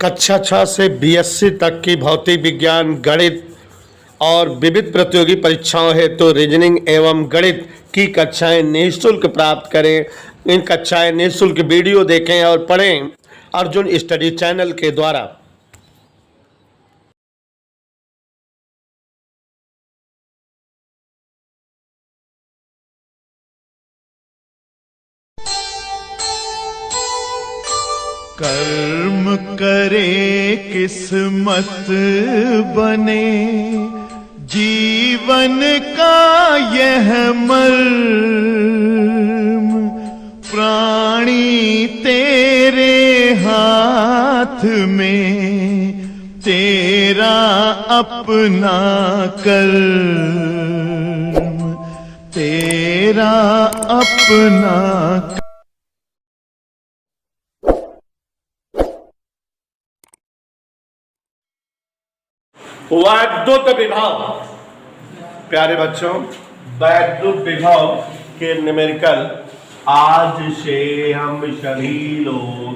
कक्षा 6 से बीएससी तक की भौतिक विज्ञान, गणित और विविध प्रतियोगी परीक्षाओं हेतु रीजनिंग एवं गणित की कक्षाएं निःशुल्क प्राप्त करें। इन कक्षाएं निःशुल्क वीडियो देखें और पढ़ें अर्जुन स्टडी चैनल के द्वारा। कर्म करे किस्मत बने, जीवन का यह मर्म, प्राणी तेरे हाथ में, तेरा अपना कर्म, तेरा अपना। वैद्युत विभव, प्यारे बच्चों, वैद्युत विभव के न्यूमेरिकल आज से हम सभी लोग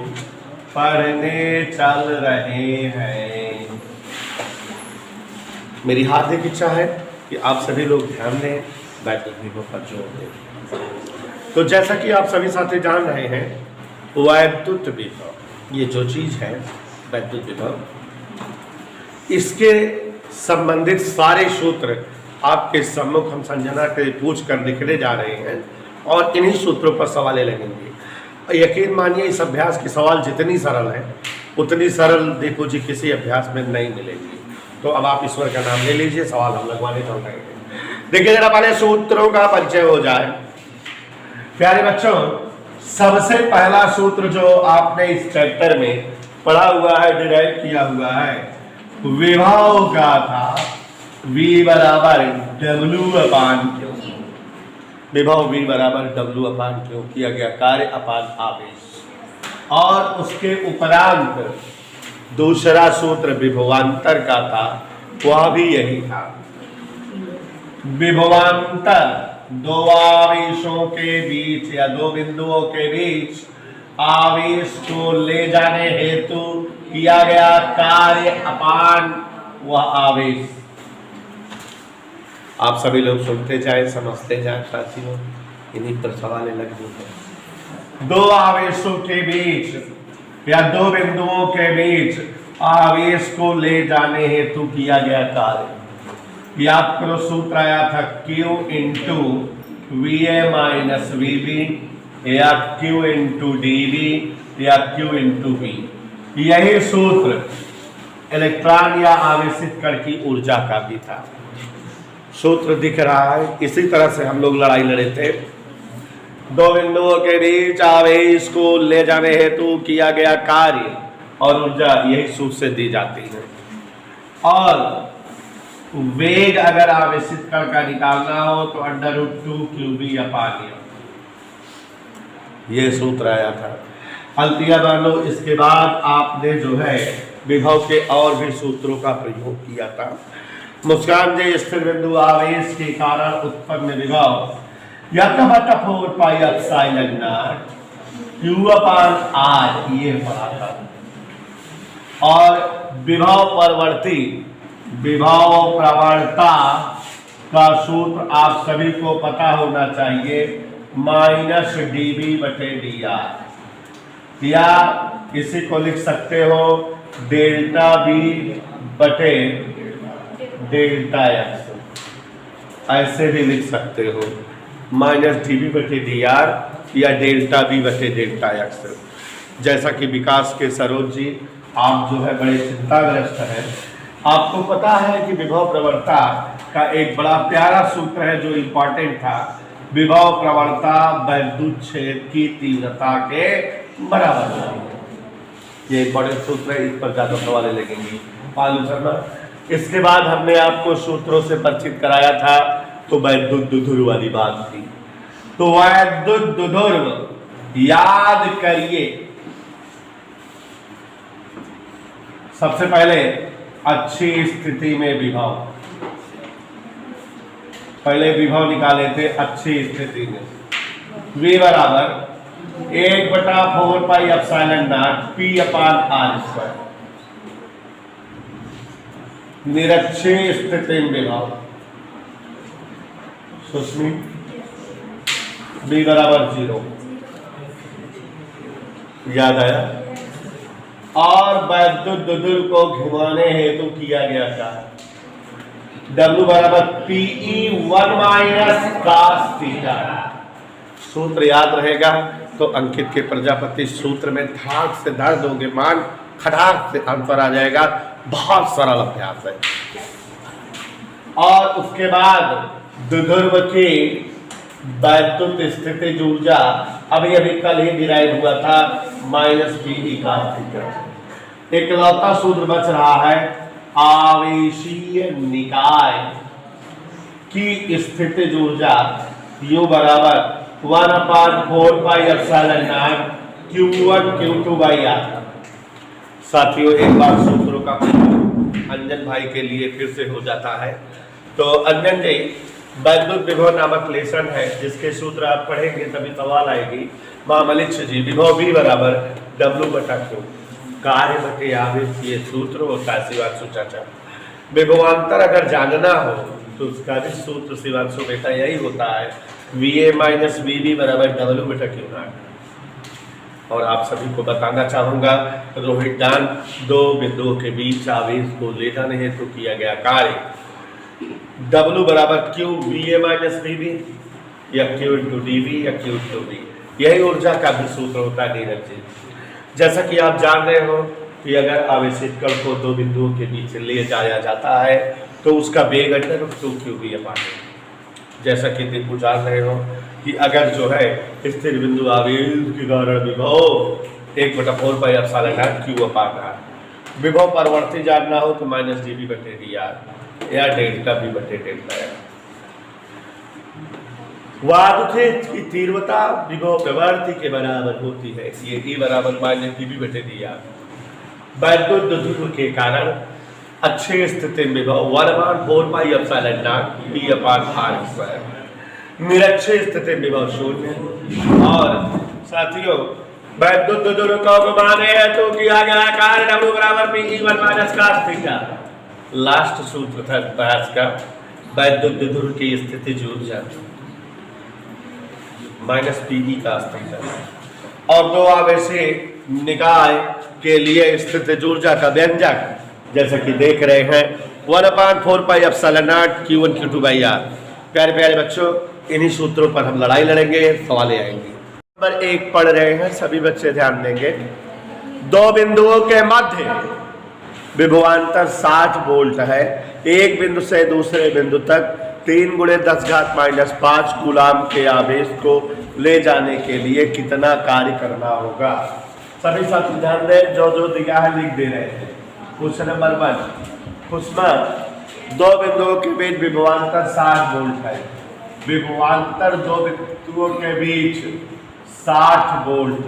पढ़ने चल रहे हैं। मेरी हार्दिक इच्छा है कि आप सभी लोग ध्यान दें, वैद्युत विभव पर जोर दें। तो जैसा कि आप सभी साथी जान रहे हैं, वैद्युत विभव ये जो चीज है, वैद्युत विभव, इसके संबंधित सारे सूत्र आपके सम्मुख हम संजना के पूछ कर लिखने जा रहे हैं और इन्हीं सूत्रों पर सवालें लगेंगे। यकीन मानिए, इस अभ्यास की सवाल जितनी सरल है उतनी सरल देखो जी किसी अभ्यास में नहीं मिलेगी। तो अब आप ईश्वर का नाम ले लीजिए, सवाल हम लगवाने चल रहे हैं। देखिए जरा पहले सूत्रों का परिचय हो जाए। प्यारे बच्चों, सबसे पहला सूत्र जो आपने इस चैप्टर में पढ़ा हुआ है, डिराइव किया हुआ है, विभव का था V बराबर W/Q। विभव V बराबर W/Q किया गया कार्य अपान आवेश। और उसके उपरांत दूसरा सूत्र विभवांतर का था, वह भी यही था। विभवांतर दो आवेशों के बीच या दो बिंदुओं के बीच आवेश को ले जाने हेतु किया गया कार्य अपान वह आवेश। आप सभी लोग सुनते जाए, समझते जाए साथियों, इन्हीं पर सवालें लगी हैं। दो आवेशों के बीच या दो बिंदुओं के बीच आवेश को ले जाने हेतु किया गया कार्य। याद करो, सूत्र आया था Q into VA minus VB या Q इंटू DB या Q इंटू V। यही सूत्र इलेक्ट्रॉन या आवेशित कण की ऊर्जा का भी था। सूत्र दिख रहा है। इसी तरह से हम लोग लड़ाई लड़े थे। दो बिंदुओं के बीच आवेश को ले जाने हेतु किया गया कार्य और ऊर्जा यही सूत्र से दी जाती है। और वेग अगर आवेशित कण का निकालना हो तो √2qV/m, ये सूत्र आया था। अलतिया बानो, इसके बाद आपने जो है विभव के और भी सूत्रों का प्रयोग किया था। मुस्कान जे स्थिर बिंदु आवेश के कारण उत्पन्न विभव Q/R ये पढ़ा था। और विभव परवर्ती विभव प्रवणता का सूत्र आप सभी को पता होना चाहिए, -dB/dr, या इसी को लिख सकते हो ΔV/ΔX, ऐसे भी लिख सकते हो, -dB/dr या ΔV/ΔX। जैसा कि विकास के सरोज जी, आप जो है बड़े चिंताग्रस्त हैं। आपको पता है कि विभव प्रवणता का एक बड़ा प्यारा सूत्र है जो इंपॉर्टेंट था। विभव प्रवणता वैद्युत क्षेत्र की तीव्रता के बराबर है। ये इंपॉर्टेंट सूत्र है, इस पर ज्यादा सवालें लगेंगी मालूम करना। इसके बाद हमने आपको सूत्रों से परिचित कराया था, तो वैद्युत दुध्रुव वाली बात थी। तो वैद्युत दुध्रुव याद करिए। सबसे पहले अच्छी स्थिति में विभव, पहले विभव निकाले थे अच्छी स्थिति में। V बराबर 1/4 पाई एप्सिलॉन नॉट P/r²। निरक्षीय स्थिति में विभव सुस्मी बी बराबर 0, याद आया। और वैद्युत दुदुल को घुमाने हेतु किया गया था W बराबर PE1 माइनस cos थीटा। सूत्र याद रहेगा तो अंकित के प्रजापति सूत्र में धाक से धर दोगे मान, खटाक से आंसर आ जाएगा। बहुत सरल अभ्यास है। और उसके बाद द्विध्रुव की वैद्युत स्थितिज ऊर्जा अभी कल ही डिराइव हुआ था माइनस PE cos थीटा। इकलौता सूत्र बच रहा है आवेशीय निकाय की स्थितिज ऊर्जा U बराबर 1/4 pi epsilon not Q1 Q2/R। साथियों एक बार सूत्रों का अंजन भाई के लिए फिर से हो जाता है। तो अंजन जी, वैद्युत विभव नामक लेसन है जिसके सूत्र आप पढ़ेंगे तभी सवाल आएगी। मामलिक्ष जी, विभव V बराबर W/Q, कार्य बटे आवेश, ये सूत्र होता है शिवांशु चाचा। विभवांतर अगर जानना हो तो उसका भी सूत्र शिवांशु बेटा यही होता है, VA माइनस VB बराबर W/Q0। और आप सभी को बताना चाहूंगा रोहित दान दो बिंदुओं के बीच आवेश को ले जाने हेतु किया गया कार्य W बराबर Q VA माइनस VB या Q इंटू DB या Q इंटू V, यही ऊर्जा का भी सूत्र होता है नीरज जी। जैसा कि आप जान रहे हो कि अगर आवेशित कण को दो बिंदुओं के बीच ले जाया जाता है तो उसका वेग √2qV/। जैसा कि दीपू जान रहे हो कि अगर जो है स्थिर बिंदु आवेश के कारण विभव 1/4 पाई एप्सिलॉन नॉट Q/R। विभव परवर्ती जानना हो तो माइनस dV/dr या डेल्टा V/डेल्टा। वायुक्षेत्र की तीव्रता विभव प्रवृत्ति के बराबर होती है, ये E बराबर माइनस dV/dr। वैद्युत दुध्रुव के कारण अच्छे स्थिति में विभव 1/4 पाई एप्सिलॉन नॉट P/R²। निरक्षीय स्थिति में विभव 0। और साथियों वैद्युत दुध्रुव को घुमाने हेतु किया गया कार्य W बराबर PE1 minus cos theta. Last सूत्र था बहस का, वैद्युत दुध्रुव की स्थितिज ऊर्जा माइनस PE cos थीटा। और दो आवेशीय निकाय के लिए स्थितिज ऊर्जा का व्यंजक जैसा कि देख रहे हैं 1/4 pi epsilon not Q1 Q2/R। प्यारे प्यारे बच्चों, इन्हीं सूत्रों पर हम लड़ाई लड़ेंगे, सवाल आएंगे। नंबर 1 पढ़ रहे हैं, सभी बच्चे ध्यान देंगे। दो बिंदुओं के मध्य विभवांतर 60 वोल्ट है। एक बिंदु से दूसरे बिंदु तक 3 × 10⁻⁵ कूलाम के आवेश को ले जाने के लिए कितना कार्य करना होगा। सभी साथी ध्यान दें, जो जो दिया है लिख दे रहे हैं। क्वेश्चन नंबर 1, उसमें दो बिंदुओं के बीच विभवांतर 60 वोल्ट है। विभवांतर दो बिंदुओं के बीच 60 वोल्ट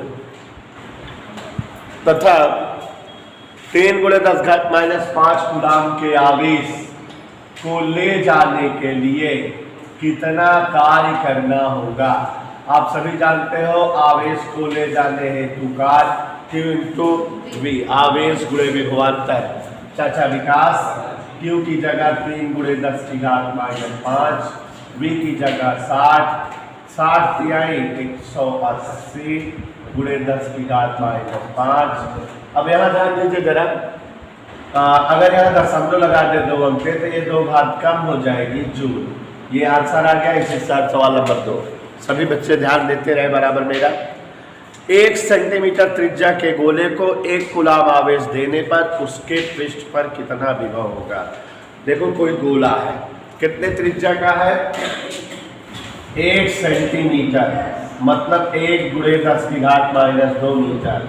तथा 3 × 10⁻⁵ कूलाम के आवेश को ले जाने के लिए कितना कार्य करना होगा। आप सभी जानते हो आवेश को ले जाने हेतु कार्य Q इंटू V, आवेश गुणे विभवांतर। चाचा विकास, Q की जगह 3 × 10⁻⁵, V की जगह 60 तिहाई 180 × 10⁻⁵। अब यहाँ ध्यान दीजिए जरा, अगर यहाँ दशमलव लगा दे 2 अंक पे तो ये 2 घात कम हो जाएगी जूल। ये आंसर आ गया। इसी साथ सवाल नंबर 2, सभी बच्चे ध्यान देते रहे बराबर मेरा। 1 सेंटीमीटर त्रिज्या के गोले को 1 कूलाम आवेश देने पर उसके पृष्ठ पर कितना विभव होगा। देखो कोई गोला है, कितने त्रिज्या का है, 1 सेंटीमीटर, मतलब 1 × 10⁻⁻² मीटर।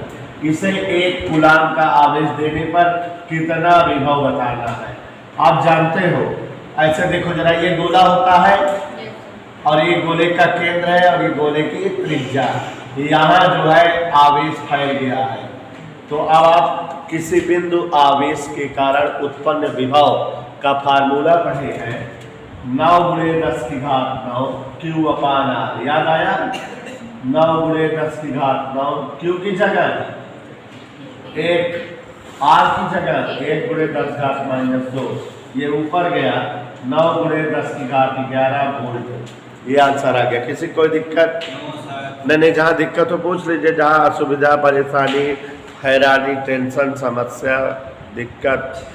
इसे 1 कूलाम का आवेश देने पर कितना विभव बताना है। आप जानते हो, ऐसे देखो जरा, ये गोला होता है और ये गोले का केंद्र है और ये गोले की त्रिज्या। यहाँ जो है आवेश फैल गया है। तो अब आप किसी बिंदु आवेश के कारण उत्पन्न विभव का फार्मूला पढ़े हैं, 9 × 10⁹ Q/R। याद आया, 9 × 10⁹ Q की जगह 1, R की जगह 1 × 10⁻²। ये ऊपर गया 9 × 10⁻11 वोल्ट। ये आंसर आ गया। किसी कोई दिक्कत? नहीं, जहाँ दिक्कत हो पूछ लीजिए, जहाँ असुविधा, परेशानी, हैरानी, टेंशन, समस्या, दिक्कत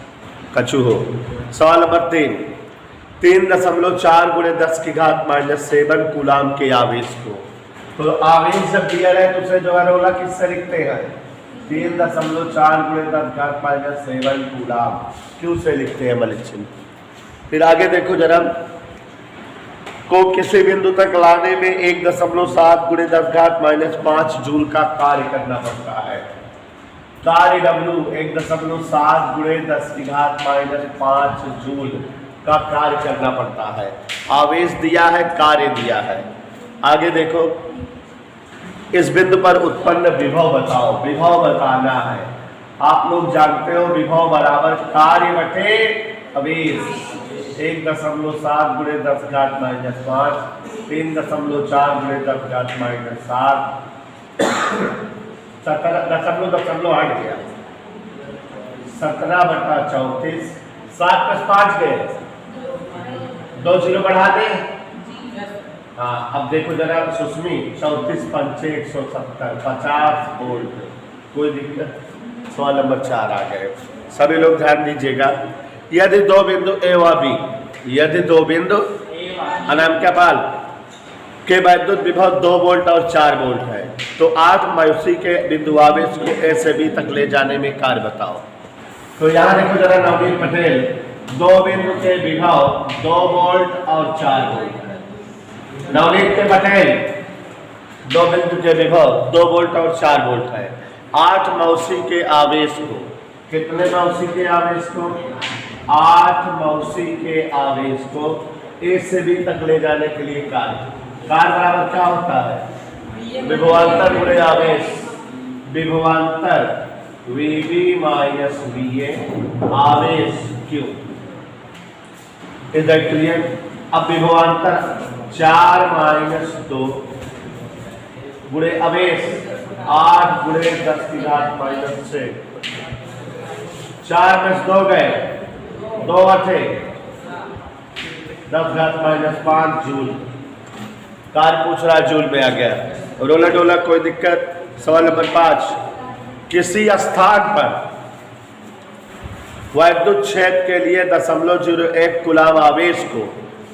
कछु हो। सवाल नंबर 3, 3.4 × 10⁻7 कूलाम के आवेश को। तो आवेश जब दिया रहे तो उसे जो है रोला किससे लिखते हैं? 3.4 × 10⁻7 कूलाम क्यों से लिखते हैं मलिक चिन्ह। फिर आगे देखो जरा, को किसी बिंदु तक लाने में 1.7 × 10⁻5 जूल का कार्य करना पड़ता है। कार्य W 1.7 × 10⁻5 जूल का कार्य करना पड़ता है। आवेश दिया है, कार्य दिया है। आगे देखो, इस बिंदु पर उत्पन्न विभव बताओ। विभव बताना है। आप लोग जानते हो विभव बराबर कार्य बटे आवेश। 1.7 × 10⁻5 3.4 × 10⁻7 17 हट गया 17/34 7 + 5 गए 2 0 बढ़ा दें। हाँ, अब देखो जरा सुस्मी 34 × 5 170 50 वोल्ट। कोई दिक्कत? सवाल नंबर 4 आ गए। सभी लोग ध्यान दीजिएगा। यदि 2 बिंदु A व B, यदि 2 बिंदु अनामिकापाल के वैद्युत विभव 2 वोल्ट और 4 वोल्ट है, तो 8 मायूसी के बिंदु आवेश को A से B तक ले जाने में कार्य बताओ। तो यहाँ देखो जरा नवनीत पटेल, 2 बिंदु के विभव 2 वोल्ट और 4 वोल्ट है। नवनीत के पटेल, 2 बिंदु के विभव 2 वोल्ट और 4 वोल्ट है। 8 मायूसी के आवेश को, कितने मायूसी के आवेश को? 8 मायूसी के आवेश को A से B तक ले जाने के लिए कार्य बराबर क्या होता है? विभवांतर गुणे आवेश। विभवांतर VB - VA आवेश Q। Is that clear? अब विभवांतर 4 - 2 गुणे आवेश 8 × 10⁻6 4 + 2 गए 2 8 10⁻5 जूल। कार्य पूछ रहा है, जूल में आ गया। रोला डोला कोई दिक्कत? सवाल नंबर 5, किसी स्थान पर वैद्युत क्षेत्र के लिए 0.01 कूलाम आवेश को,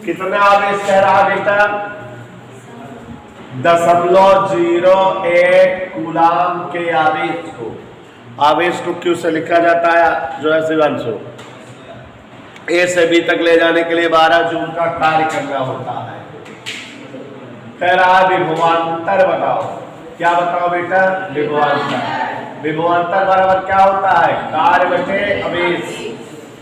कितना आवेश कह रहा बेटा? 0.01 कूलाम के आवेश को Q से लिखा जाता है जो है शिवांशु। A से B तक ले जाने के लिए 12 जूल का कार्य करना होता है। कह रहा विभवांतर बताओ। क्या बताओ बेटा? विभवांतर। विभवांतर बराबर क्या होता है? कार्य बटे आवेश।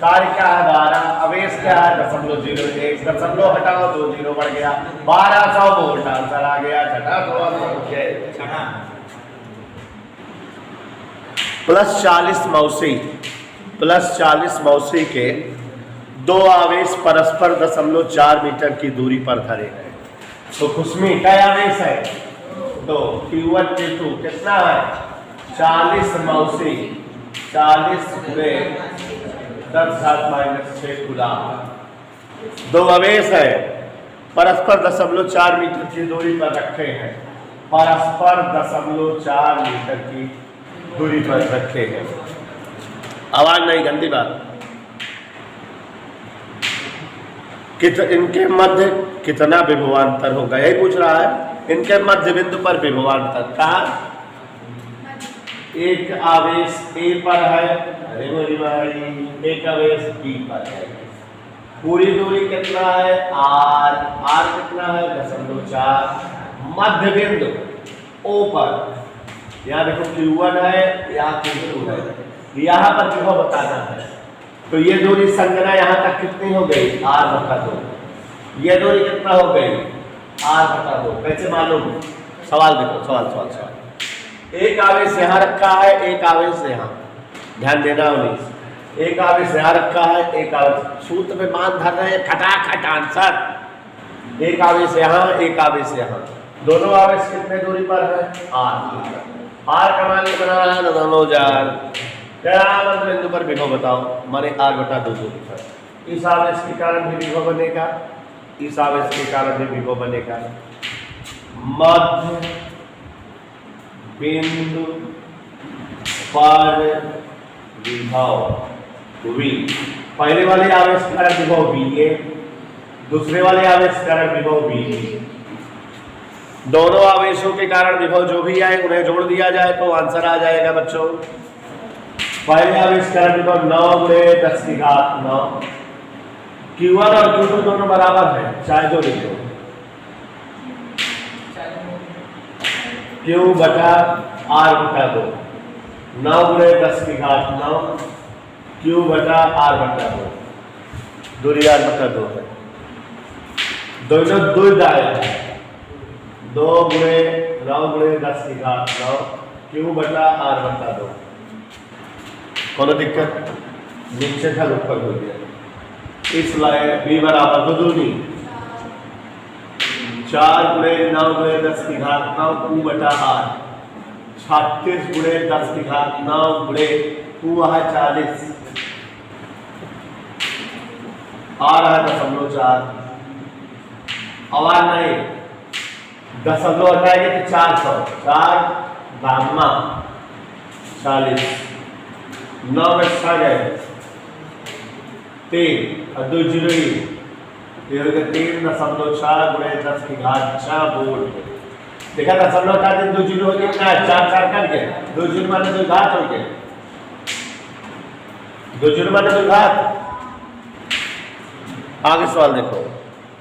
कार्य क्या है? 12, आवेश क्या है? 0.01, 0 हटाओ 2 0 बढ़ गया 1200 वोल्ट। आंसर आ गया छठा। +40 मायूसी के 2 आवेश परस्पर 0.4 मीटर की दूरी पर धरे हैं। तो कुसमी क्या आवेश है? 2 Q1 Q2 कितना है? 40 मायूसी 40 × 10⁻6 कूलाम। 2 आवेश है, परस्पर 0.4 मीटर की दूरी पर रखे हैं। परस्पर 0.4 मीटर की दूरी पर रखे हैं। आवाज नहीं, गंदी बात। इनके मध्य कितना विभवांतर होगा, यही पूछ रहा है। इनके मध्य बिंदु पर विभवांतर कहाँ? एक आवेश A पर है, अरे मेरी भाई, एक आवेश B पर है। पूरी दूरी कितना है? R कितना है? 0.4। मध्य बिंदु O पर, यहाँ देखो Q1 है, यहाँ Q2 है, यहाँ पर विभव बताना है। तो ये दूरी संगना यहाँ तक कितनी हो गई? R/2। ये दूरी कितना हो गई? R/2। कैसे मालूम? सवाल देखो, सवाल। एक आवेश यहाँ रखा है, एक आवेश यहाँ, ध्यान देना उन्नीस। एक आवेश यहाँ रखा है, एक आवेश, सूत्र में मान धर रहे हैं, खटाखट आंसर। एक आवेश यहाँ, एक आवेश यहाँ, दोनों आवेश कितने दूरी पर है? R का मान बना रहा है 9000। क्या बिंदु पर विभव बताओ? माने R/2 दूरी पर। इस आवेश के कारण भी विभव बनेगा, इस आवेश के कारण भी विभव बनेगा। मध्य बिंदु पर विभव V, पहले वाले आवेश के कारण विभव VA, दूसरे वाले आवेश के कारण विभव VB। दोनों आवेशों के कारण विभव जो भी आए उन्हें जोड़ दिया जाए तो आंसर आ जाएगा बच्चों। पहले आवेश के कारण विभव 9 × 10⁹। Q1 और Q2 दोनों बराबर है, चाहे जो लिख लो। Q बटा R बटा 2, 9 × 10⁹, Q बटा R बटा 2, दूरी R बटा 2 है। दोनों दो दाएं हैं, 2 × 9 × 10⁹, Q बटा R बटा 2। कोनो दिक्कत? नीचे था ऊपर हो गया। इसलिए B बराबर 2 दूनी 4 × 9 × 10⁹, Q बटा R, 36 × 10⁹, Q है 40, R है 0.4। आवाज नहीं, दशमलव हटाएंगे तो 400, 4 भागमा 40, 9 में 6 गए 3 और 2 जीरो ही, ये हो गया 3.4 × 10⁻⁶ वोल्ट। देखा दशमलव हटा दें 2 जीरो हो गया, 4 4 कर गए, 2 जीरो माने 2 घात हो गए, 2 जीरो माने 2 घात। आगे सवाल देखो,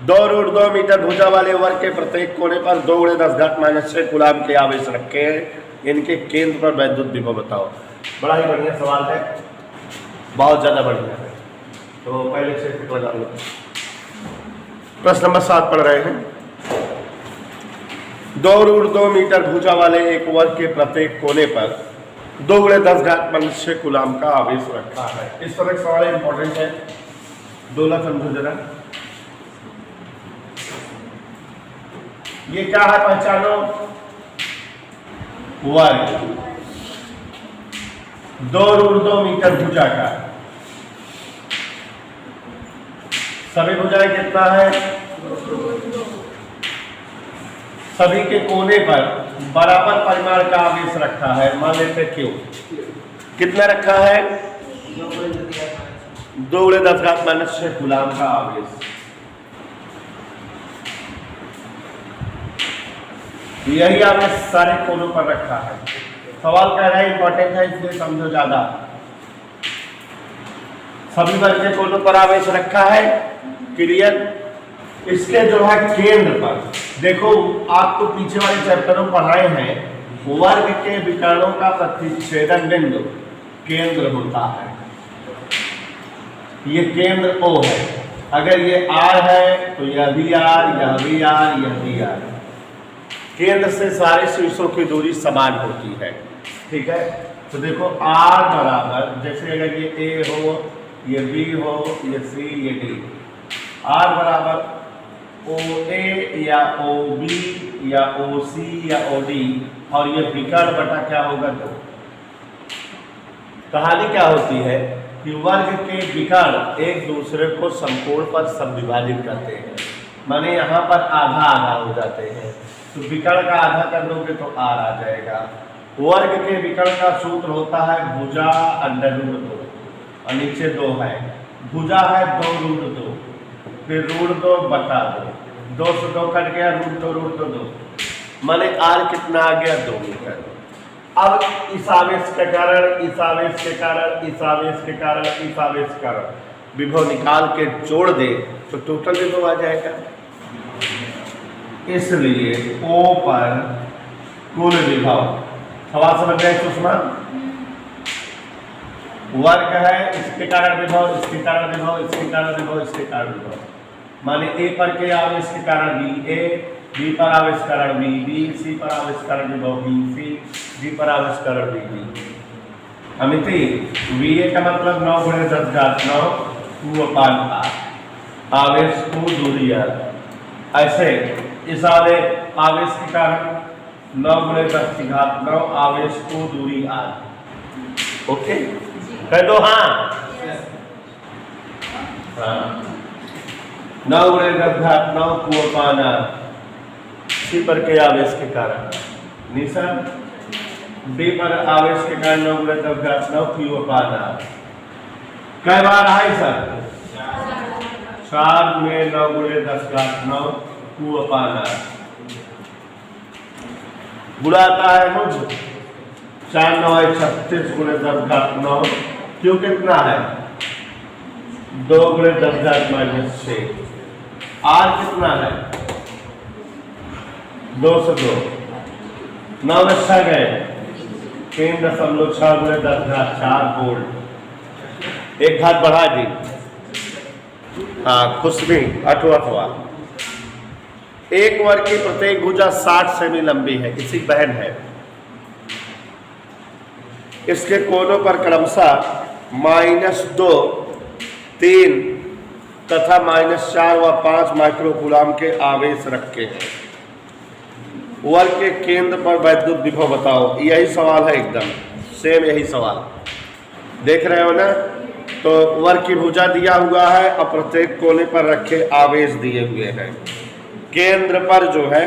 2√2 मीटर भुजा वाले वर्ग के प्रत्येक कोने पर 2 × 10⁻⁶ कूलाम के आवेश रखे हैं, इनके केंद्र पर वैद्युत विभव बताओ। बड़ा ही बढ़िया सवाल है, बहुत ज्यादा बढ़िया है, तो पहले से टिक लगा लो। प्रश्न नंबर 7 पढ़ रहे हैं। 2√2 मीटर भुजा वाले एक वर्ग के प्रत्येक कोने पर 2 × 10⁻⁶ कूलाम का आवेश रखा है। इस तरह का सवाल इंपॉर्टेंट है, दोला समझो जरा। ये क्या है, पहचानो, वर्ग। 2√2 मीटर भुजा का सभी भुजाएं कितना है, सभी के कोने पर बराबर परिमाण का आवेश रखा है। मान लेते क्यों, कितना रखा है, 2 × 10⁻⁶ कूलाम का आवेश। यही आवेश सारे कोनों पर रखा है। सवाल कह रहा है इंपॉर्टेंट है, इसलिए समझो ज्यादा। सभी वर्ग के कोनों पर आवेश रखा है, क्लियर। इसके जो है केंद्र पर देखो, आपको पीछे वाले चैप्टरों में पढ़ाए हैं, वर्ग के विकर्णों का प्रतिच्छेदन बिंदु केंद्र होता है। ये केंद्र O है, अगर ये R है तो यह भी R, यह भी R, यह भी R। केंद्र से सारे शीर्षों की दूरी समान होती है, ठीक है। तो देखो R बराबर, जैसे अगर ये A हो, ये B हो, ये C, ये D, R बराबर OA या OB या OC या OD, और ये विकर्ण बटा क्या होगा 2। कहानी क्या होती है कि वर्ग के विकर्ण एक दूसरे को समकोण पर सबविभाजित करते हैं, माने यहाँ पर आधा आधा हो जाते हैं, तो विकर्ण का आधा कर दोगे तो R आ जाएगा। वर्ग के विकर्ण का सूत्र होता है भुजा √2, और नीचे 2 है, भुजा है 2√2, फिर √2 बटा 2, 2 से 2 कट गया, √2, माने R कितना आ गया, 2 मीटर। अब इस आवेश के कारण, इस आवेश के कारण, इस आवेश के कारण, इस आवेश के कारण विभव निकाल के जोड़ दे तो टोटल विभव आ जाएगा। इसलिए O पर कुल विभव, सवाल समझ गए सुषमा? वर्ग है, इसके कारण विभव, इसके कारण विभव, इसके कारण विभव, इसके कारण विभव, माने A पर के आवेश के कारण VA, B पर आवेश कारण VB, C पर आवेश कारण विभव VC, D पर आवेश कारण VB। अमिति, VA का मतलब 9 × 10⁹, Q/R, आवेश को दूरी R। ऐसे इस आवेश के कारण 9 × 10⁹, आवेश को दूरी R। ओके, कह दो हाँ। हाँ 9 गुणे 10 घात 9 Q अपान R C पर के आवेश के कारण निशा B पर आवेश के कारण 9 गुणे 10 घात 9 Q अपान R कई बार है सर 4 गुणे 9 गुणे 10 घात 9 Q अपान R बुलाता है मुझे 4 9 36 गुणे 10 घात 9 Q कितना है 2 गुणे 10 घात -6 R कितना है 2 से 2 9 में 6 गए 3.6 गुणे 10 घात 4 वोल्ट एक घात बढ़ा दी हाँ कुछ भी अथवा एक वर्ग की प्रत्येक भुजा 60 सेमी लंबी है इसी बहन है इसके कोनों पर क्रमशः -2 3 तथा -4 व 5 माइक्रोकूलाम के आवेश रखे हैं वर्ग के केंद्र पर वैद्युत विभव बताओ यही सवाल है एकदम सेम यही सवाल देख रहे हो ना तो वर्ग की भुजा दिया हुआ है और प्रत्येक कोने पर रखे आवेश दिए हुए हैं केंद्र पर जो है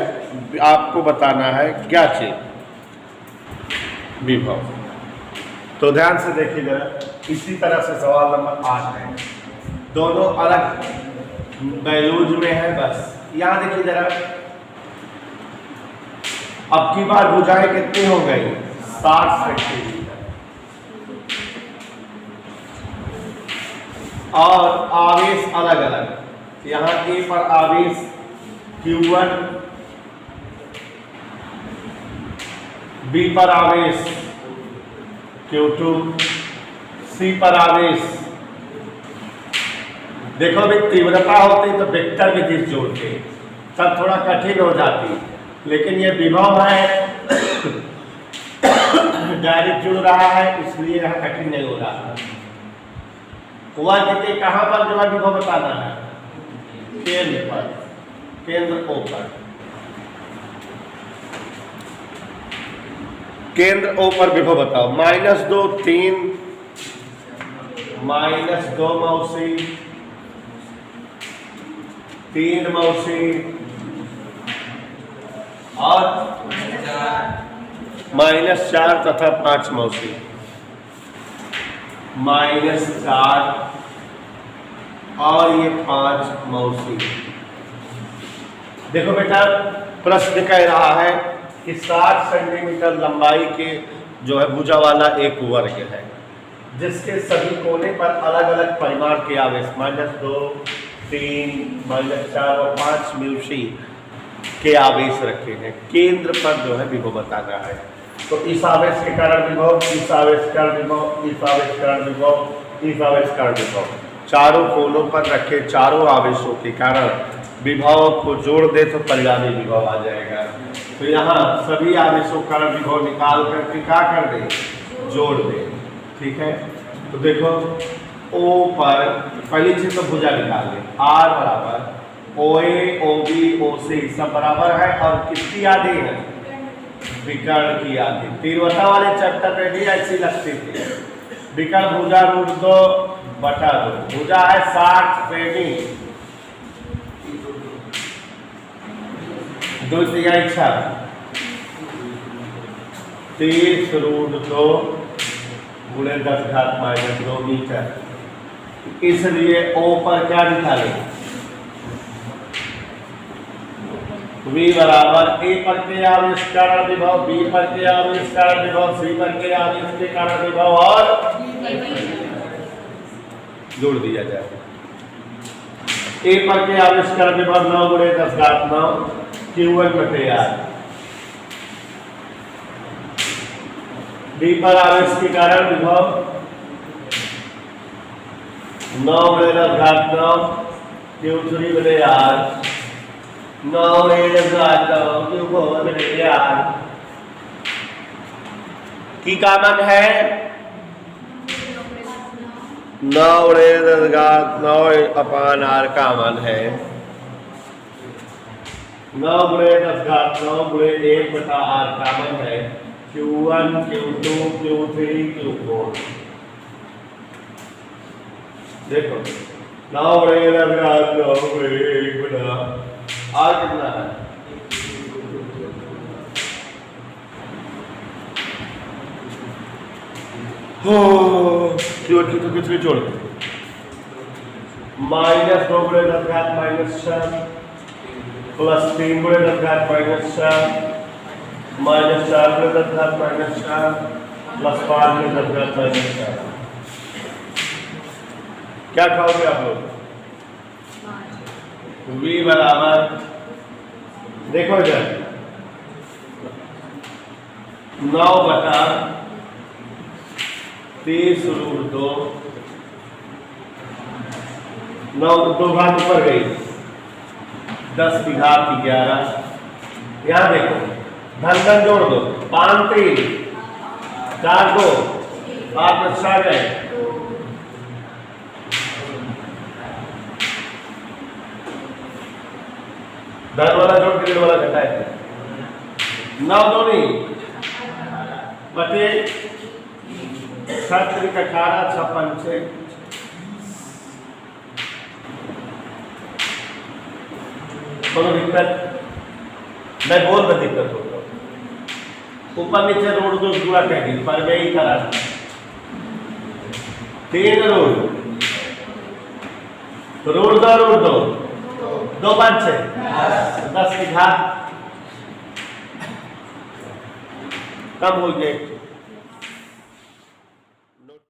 आपको बताना है क्या चीज विभव तो ध्यान से देखिए जरा इसी तरह से सवाल नंबर 8 है दोनों अलग वैल्यूज में है बस यहां देखिए जरा अब की बार भुजाएं कितनी हो गई 60 सेंटीमीटर और आवेश अलग अलग यहां ए पर आवेश Q1 B पर आवेश Q2 C पर आवेश देखो भी तीव्रता होती तो वेक्टर विधि जोड़ते सब थोड़ा कठिन हो जाती लेकिन ये विभव है डायरेक्ट जुड़ रहा है इसलिए यह कठिन नहीं हो रहा हुआ कि कहां पर जो है विभव बताना है केंद्र पर केंद्र O पर केंद्र O पर विभव बताओ -2 3 -2 मौसी 3 मौसी और -4 तथा 5 मौसी -4 और ये 5 मौसी देखो बेटा प्रश्न कह रहा है कि 60 सेंटीमीटर लंबाई के जो है भुजा वाला एक वर्ग है जिसके सभी कोने पर अलग अलग परिमाण के आवेश -2 3 -4 और 5 म्यूसी के आवेश रखे हैं केंद्र पर जो है विभव बताना है तो इस आवेश के कारण विभव इस आवेश के कारण विभव इस आवेश के कारण विभव इस आवेश के कारण विभव चारों कोनों पर रखे चारों आवेशों के कारण विभव को जोड़ दे तो परिणामी विभव आ जाएगा तो यहाँ सभी आवेशों का विभव निकाल करके क्या कर दे जोड़ दे ठीक है तो देखो O पर पहली चीज तो भुजा निकाल दे R बराबर OA OB OC सब बराबर है और किसकी आधी है विकर्ण की आधी तीव्रता वाले चैप्टर में भी ऐसी लगती थी विकर्ण भुजा √2/2 भुजा है 60 सेमी 2/6 30 √2 गुणे 10 घात -2 मीटर इसलिए O पर क्या निकालें V बराबर A पर के आवेश कारण विभव B पर के आवेश कारण विभव C पर के आवेश के कारण विभव और जोड़ दिया जाए A पर के आवेश कारण विभव 9 गुणे 10 घात 9 Q1/R B पर आवेश के कारण विभव 9 गुणे 10 घात 9 Q3/R 9 गुणे 10 घात 9 Q4/R की कामन है 9 गुणे 10 घात 9/R कामन है 9 गुणे 10 घात 9 गुणे 1/R कामन है Q1 Q2 Q3 Q4 देखो 9 बड़े 9 गुना और कितना है जोड़ की तो कुछ भी जोड़ माइनस 2 गुणे 10 घात -4 प्लस 3 गुणे 10 घात -4 माइनस 4 गुणे 10 घात -4 प्लस 5 गुणे 10 घात -4। क्या खाओगे आप लोग? v बराबर देखो इधर 9/30√2 9 2 घात ऊपर गई 10 की घात 11। यहां देखो धन धन जोड़ दो 5 3 4 2 8 में 6 गए धन वाला जोड़ के ऋण वाला घटाए 9 2 बटे 7 18 56 से कोनो दिक्कत मैं बोल में दिक्कत होगा ऊपर नीचे रोड दो जुड़ा कह दी पर मैं ही करा 3 रोड 2 5 से 10 की घात कम हो गए